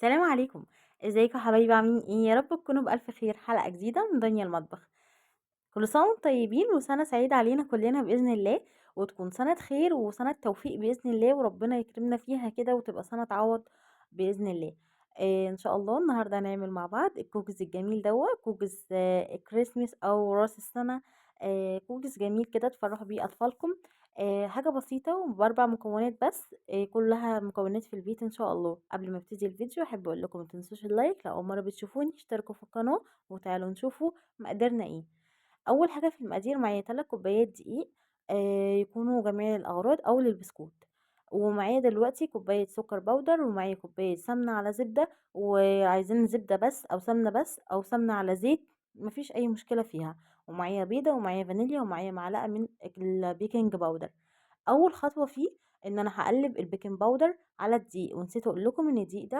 السلام عليكم. ازيكم يا حبايبي عاملين ايه؟ يا رب تكونوا بألف خير. حلقة جديدة من دنيا المطبخ. كل سنة وانتم طيبين وسنة سعيدة علينا كلنا بإذن الله، وتكون سنة خير وسنة توفيق بإذن الله، وربنا يكرمنا فيها كده وتبقى سنة تعوض بإذن الله. ان شاء الله النهارده هنعمل مع بعض الكوكيز الجميل كوكيز كريسمس او راس السنة. كوكيز جميل كده تفرحوا بيه اطفالكم. حاجة بسيطة وبأربع مكونات بس، كلها مكونات في البيت ان شاء الله. قبل ما ابتدي الفيديو احب اقول لكم متنسوش اللايك، لو اول مرة بتشوفوني اشتركوا في القناة وتعالوا نشوفوا مقاديرنا ايه. اول حاجه في المقادير معايا 3 كوبايات دقيق، يكونوا جميع الاغراض او للبسكوت. ومعايا دلوقتي كوبايه سكر بودر، ومعايا كوبايه سمنه على زبده، وعايزين زبده بس او سمنه بس او سمنه على زيت، مفيش اي مشكله فيها. ومعايا بيضه ومعايا فانيليا ومعايا معلقه من البيكنج باودر. اول خطوه فيه ان انا هقلب البيكنج باودر على الدقيق، ونسيت اقول لكم ان الدقيق ده